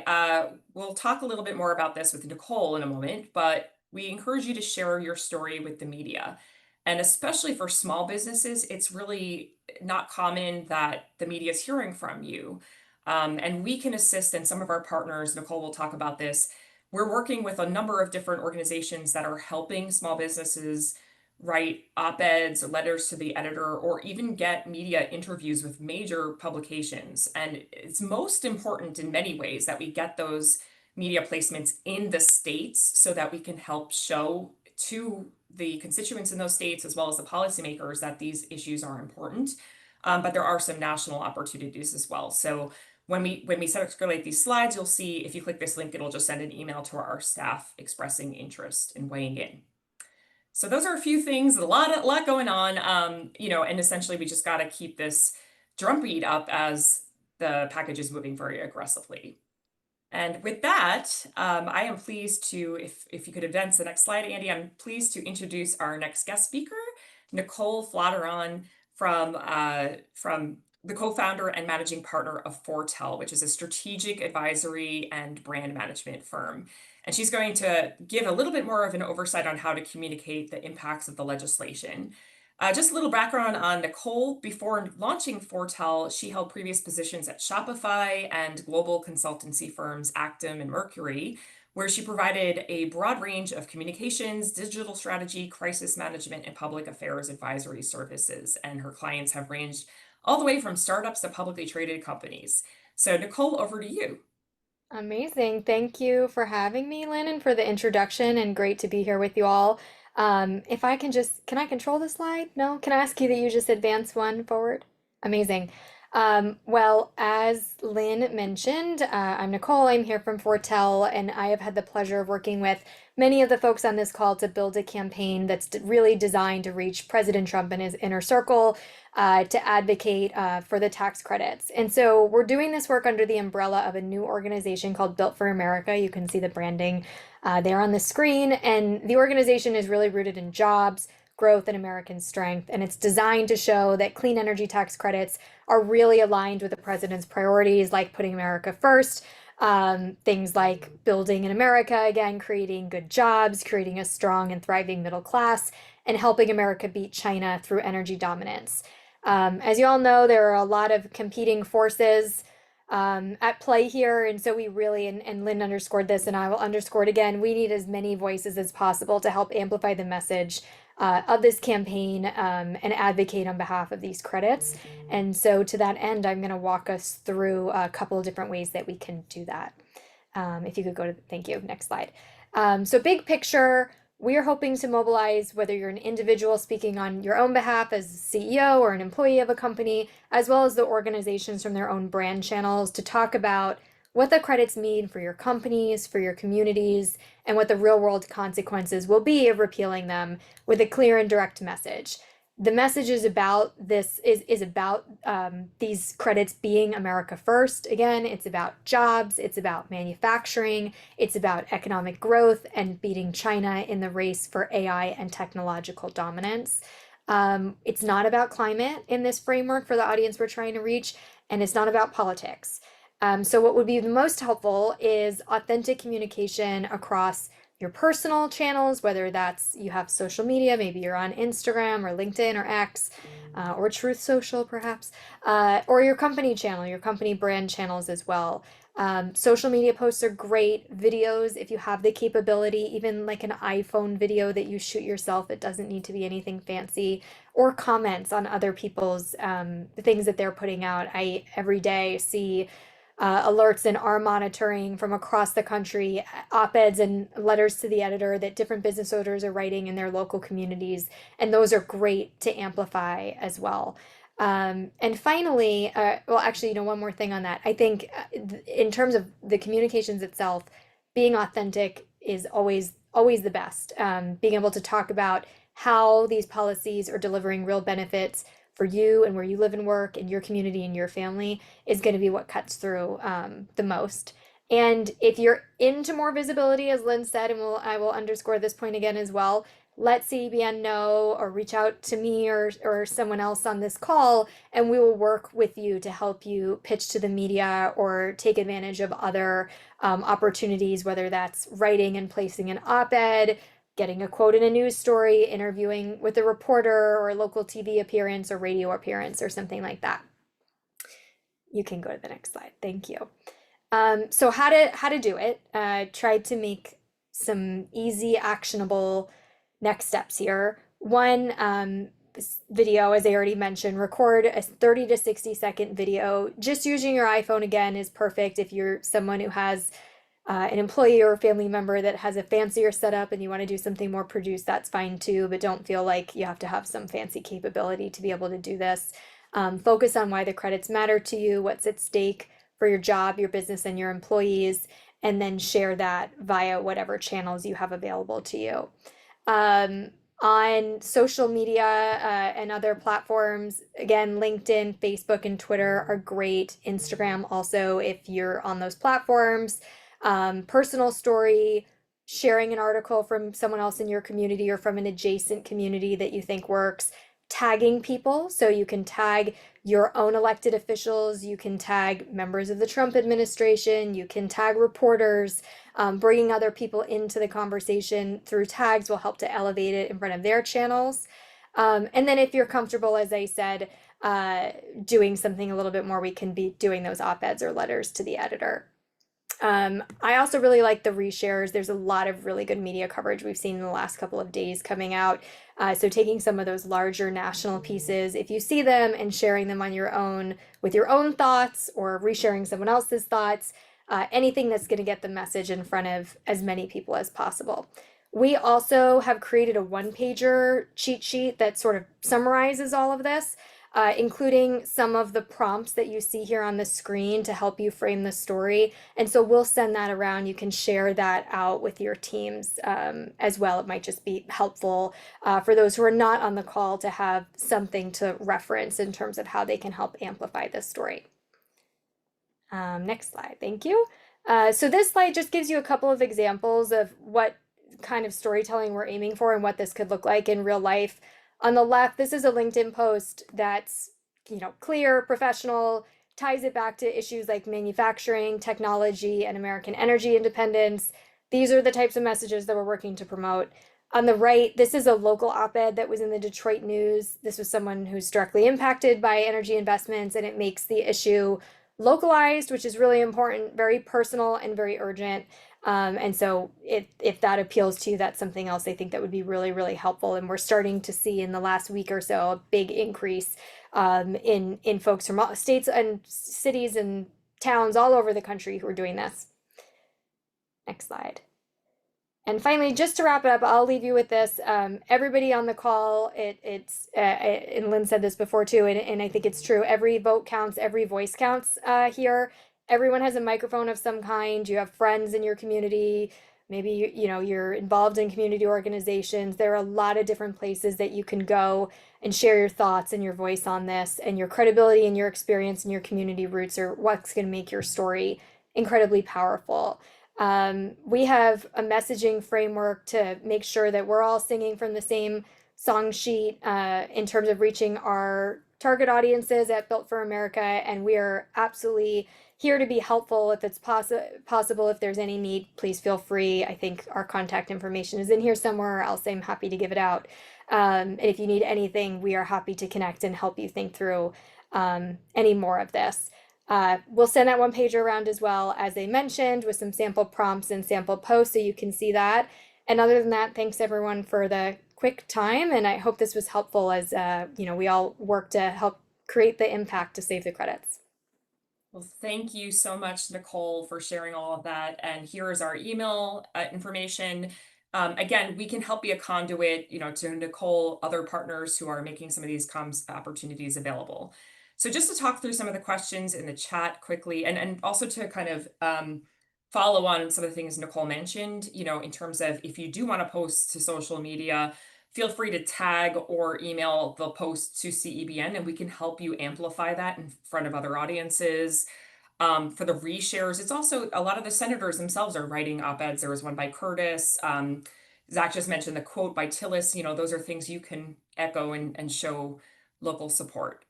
Speaker 1: we'll talk a little bit more about this with Nicole in a moment, but we encourage you to share your story with the media. And especially for small businesses, it's really not common that the media is hearing from you. And we can assist, and some of our partners, Nicole will talk about this. We're working with a number of different organizations that are helping small businesses write op-eds or letters to the editor, or even get media interviews with major publications. And it's most important in many ways that we get those media placements in the states so that we can help show to the constituents in those states as well as the policymakers that these issues are important. But there are some national opportunities as well. So when we circulate these slides, you'll see if you click this link, it'll just send an email to our staff expressing interest in weighing in. So those are a few things, a lot going on, and essentially we just got to keep this drumbeat up as the package is moving very aggressively. And with that, I am pleased to, if you could advance the next slide, Andy, I'm pleased to introduce our next guest speaker, Nicole Flatteron from the co-founder and managing partner of Fortel, which is a strategic advisory and brand management firm. And she's going to give a little bit more of an oversight on how to communicate the impacts of the legislation. Just a little background on Nicole. Before launching Fortel, she held previous positions at Shopify and global consultancy firms Actum and Mercury, where she provided a broad range of communications, digital strategy, crisis management, and public affairs advisory services. And her clients have ranged all the way from startups to publicly traded companies. So Nicole, over to you.
Speaker 5: Amazing. Thank you for having me, Lynn, and for the introduction, and great to be here with you all. If I can can I control the slide? No? Can I ask you that you just advance one forward? Amazing. Well, as Lynn mentioned, I'm Nicole. I'm here from Fortel, and I have had the pleasure of working with many of the folks on this call to build a campaign that's really designed to reach President Trump and his inner circle, to advocate for the tax credits. And so we're doing this work under the umbrella of a new organization called Built for America. You can see the branding there on the screen. And the organization is really rooted in jobs, growth, and American strength. And it's designed to show that clean energy tax credits are really aligned with the president's priorities, like putting America first. Things like building in America, again, creating good jobs, creating a strong and thriving middle class, and helping America beat China through energy dominance. As you all know, there are a lot of competing forces at play here. And so we really, and Lynn underscored this, and I will underscore it again, we need as many voices as possible to help amplify the message of this campaign and advocate on behalf of these credits. And so to that end, I'm going to walk us through a couple of different ways that we can do that. If you could go to, thank you, next slide. So big picture, we are hoping to mobilize whether you're an individual speaking on your own behalf as CEO or an employee of a company, as well as the organizations from their own brand channels to talk about what the credits mean for your companies, for your communities, and what the real world consequences will be of repealing them with a clear and direct message. The message is about these credits being America first. Again, it's about jobs, it's about manufacturing, it's about economic growth and beating China in the race for AI and technological dominance. It's not about climate in this framework for the audience we're trying to reach, and it's not about politics. So what would be the most helpful is authentic communication across your personal channels, whether that's you have social media, maybe you're on Instagram or LinkedIn or X, or Truth Social perhaps, or your company channel, your company brand channels as well. Social media posts are great. Videos, if you have the capability, even like an iPhone video that you shoot yourself, it doesn't need to be anything fancy, or comments on other people's the things that they're putting out. I every day see alerts and our monitoring from across the country, op-eds and letters to the editor that different business owners are writing in their local communities. And those are great to amplify as well. And finally, well, actually, one more thing on that. I think in terms of the communications itself, being authentic is always the best. Being able to talk about how these policies are delivering real benefits for you and where you live and work and your community and your family is going to be what cuts through the most. And if you're into more visibility, as Lynn said, and I will underscore this point again as well, let CEBN know or reach out to me or someone else on this call, and we will work with you to help you pitch to the media or take advantage of other opportunities, whether that's writing and placing an op-ed, getting a quote in a news story, interviewing with a reporter or a local TV appearance or radio appearance or something like that. You can go to the next slide. Thank you. So how to do it? Tried to make some easy, actionable next steps here. One, video, as I already mentioned, record a 30 to 60-second video. Just using your iPhone again is perfect if you're someone who has an employee or a family member that has a fancier setup and you want to do something more produced, that's fine too, but don't feel like you have to have some fancy capability to be able to do this. Focus on why the credits matter to you, what's at stake for your job, your business, and your employees, and then share that via whatever channels you have available to you. On social media and other platforms, again, LinkedIn, Facebook, and Twitter are great. Instagram also, if you're on those platforms. Personal story, sharing an article from someone else in your community or from an adjacent community that you think works. Tagging people, so you can tag your own elected officials, you can tag members of the Trump administration, you can tag reporters. Bringing other people into the conversation through tags will help to elevate it in front of their channels. And then if you're comfortable, as I said, doing something a little bit more, we can be doing those op-eds or letters to the editor. I also really like the reshares. There's a lot of really good media coverage we've seen in the last couple of days coming out. So taking some of those larger national pieces, if you see them and sharing them on your own with your own thoughts or resharing someone else's thoughts, anything that's going to get the message in front of as many people as possible. We also have created a one-pager cheat sheet that sort of summarizes all of this, including some of the prompts that you see here on the screen to help you frame the story. And so we'll send that around. You can share that out with your teams as well. It might just be helpful for those who are not on the call to have something to reference in terms of how they can help amplify this story. Next slide, thank you. So this slide just gives you a couple of examples of what kind of storytelling we're aiming for and what this could look like in real life. On the left, this is a LinkedIn post that's, clear, professional, ties it back to issues like manufacturing, technology, and American energy independence. These are the types of messages that we're working to promote. On the right, this is a local op-ed that was in the Detroit News. This was someone who's directly impacted by energy investments, and it makes the issue localized, which is really important, very personal and very urgent. And so if that appeals to you, that's something else I think that would be really, really helpful. And we're starting to see in the last week or so a big increase in folks from states and cities and towns all over the country who are doing this. Next slide. And finally, just to wrap it up, I'll leave you with this. Everybody on the call, and Lynn said this before too, and I think it's true. Every vote counts, every voice counts here. Everyone has a microphone of some kind. You have friends in your community. Maybe you're involved in community organizations. There are a lot of different places that you can go and share your thoughts and your voice on this. And your credibility and your experience and your community roots are what's going to make your story incredibly powerful. We have a messaging framework to make sure that we're all singing from the same song sheet in terms of reaching our target audiences at Built for America, and we are absolutely here to be helpful if it's possible. If there's any need, please feel free. I think our contact information is in here somewhere, else I'm happy to give it out. And if you need anything, we are happy to connect and help you think through any more of this. We'll send that one page around as well, as I mentioned, with some sample prompts and sample posts so you can see that. And other than that, thanks everyone for the quick time. And I hope this was helpful as we all work to help create the impact to save the credits.
Speaker 1: Well, thank you so much, Nicole, for sharing all of that. And here is our email information. Again, we can help be a conduit, to Nicole, other partners who are making some of these comms opportunities available. So just to talk through some of the questions in the chat quickly, and also to kind of follow on some of the things Nicole mentioned, in terms of if you do want to post to social media, feel free to tag or email the post to CEBN, and we can help you amplify that in front of other audiences. For the reshares, it's also a lot of the senators themselves are writing op-eds. There was one by Curtis. Zach just mentioned the quote by Tillis. Those are things you can echo and show local support.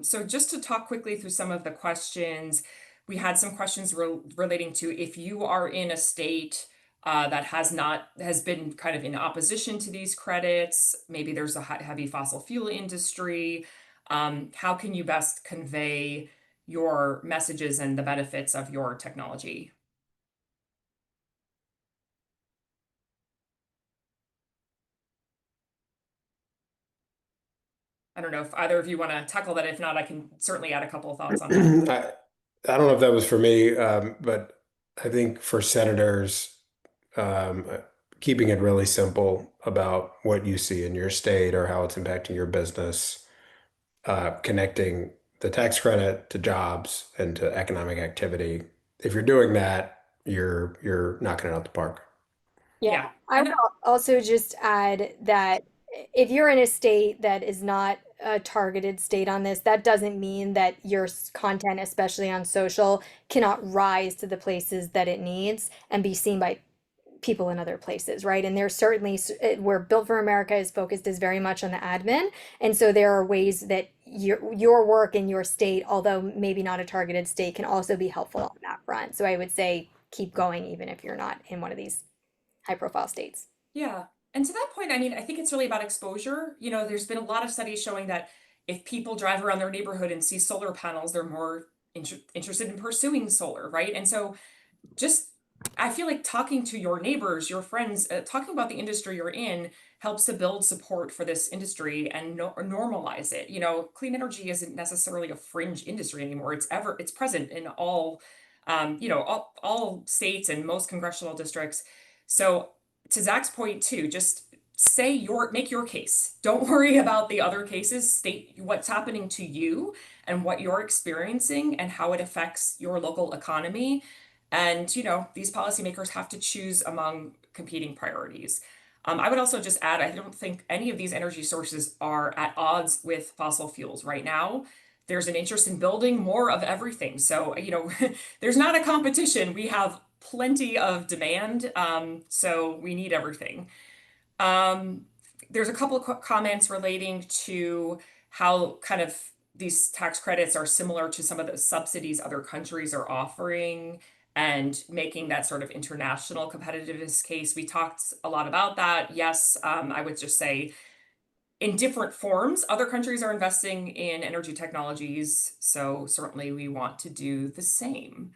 Speaker 1: So just to talk quickly through some of the questions, we had some questions relating to if you are in a state that has been kind of in opposition to these credits, maybe there's a heavy fossil fuel industry, how can you best convey your messages and the benefits of your technology? I don't know if either of you want to tackle that. If not, I can certainly add a couple of thoughts on that.
Speaker 4: I don't know if that was for me, but I think for senators, um, keeping it really simple about what you see in your state or how it's impacting your business, connecting the tax credit to jobs and to economic activity. If you're doing that, you're knocking it out the park.
Speaker 5: Yeah,
Speaker 1: Yeah.
Speaker 5: I would also just add that if you're in a state that is not a targeted state on this, that doesn't mean that your content, especially on social, cannot rise to the places that it needs and be seen by people in other places, right? And there's certainly where Built for America is focused is very much on the admin, and so there are ways that your work in your state, although maybe not a targeted state, can also be helpful on that front. So I would say keep going even if you're not in one of these high profile states.
Speaker 1: Yeah. And to that point, I mean, I think it's really about exposure. There's been a lot of studies showing that if people drive around their neighborhood and see solar panels, they're more interested in pursuing solar, right? And so just I feel like talking to your neighbors, your friends, talking about the industry you're in helps to build support for this industry and normalize it. Clean energy isn't necessarily a fringe industry anymore. It's present in all states and most congressional districts. So to Zach's point too, just make your case. Don't worry about the other cases. State what's happening to you and what you're experiencing and how it affects your local economy. And, these policymakers have to choose among competing priorities. I would also just add, I don't think any of these energy sources are at odds with fossil fuels right now. There's an interest in building more of everything. So, there's not a competition. We have plenty of demand. So we need everything. Um, there's a couple of comments relating to how kind of these tax credits are similar to some of the subsidies other countries are offering and making that sort of international competitiveness case. We talked a lot about that. Yes, I would just say in different forms, other countries are investing in energy technologies. So certainly we want to do the same.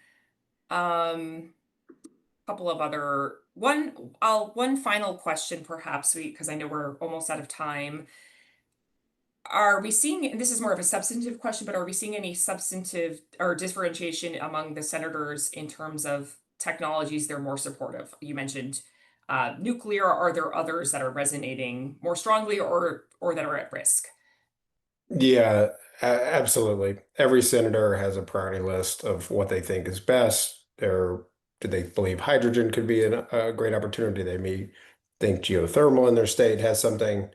Speaker 1: Couple of other one final question perhaps because I know we're almost out of time. Are we seeing, and this is more of a substantive question, but are we seeing any substantive or differentiation among the senators in terms of technologies they're more supportive? You mentioned nuclear. Are there others that are resonating more strongly or that are at risk?
Speaker 4: Yeah, absolutely. Every senator has a priority list of what they think is best. Do they believe hydrogen could be a great opportunity? They may think geothermal in their state has something.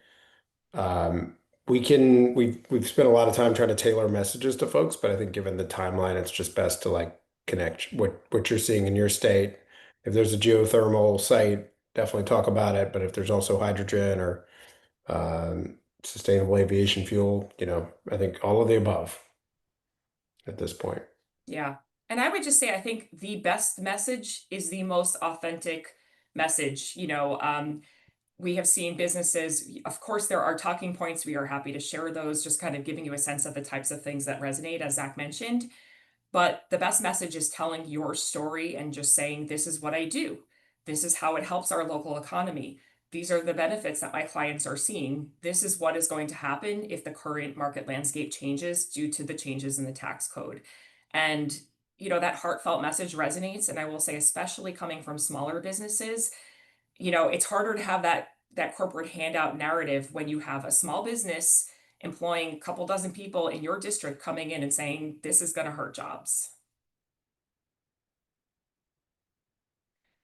Speaker 4: Um, we've spent a lot of time trying to tailor messages to folks, but I think given the timeline, it's just best to like connect what you're seeing in your state. If there's a geothermal site, definitely talk about it. But if there's also hydrogen or sustainable aviation fuel, I think all of the above at this point.
Speaker 1: Yeah. And I would just say, I think the best message is the most authentic message. We have seen businesses, of course, there are talking points. We are happy to share those, just kind of giving you a sense of the types of things that resonate, as Zach mentioned. But the best message is telling your story and just saying, this is what I do. This is how it helps our local economy. These are the benefits that my clients are seeing. This is what is going to happen if the current market landscape changes due to the changes in the tax code. And, that heartfelt message resonates. And I will say, especially coming from smaller businesses, it's harder to have that corporate handout narrative when you have a small business employing a couple dozen people in your district coming in and saying, this is going to hurt jobs.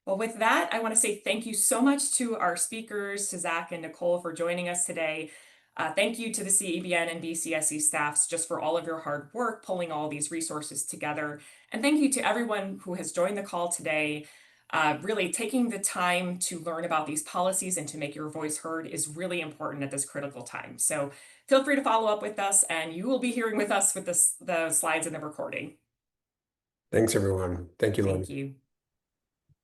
Speaker 1: Well, with that, I want to say thank you so much to our speakers, to Zach and Nicole for joining us today. Thank you to the CEBN and BCSC staffs just for all of your hard work pulling all these resources together. And thank you to everyone who has joined the call today. Really taking the time to learn about these policies and to make your voice heard is really important at this critical time. So feel free to follow up with us, and you will be hearing with us with the slides and the recording.
Speaker 4: Thanks, everyone. Thank you, Lynn.
Speaker 1: Thank you.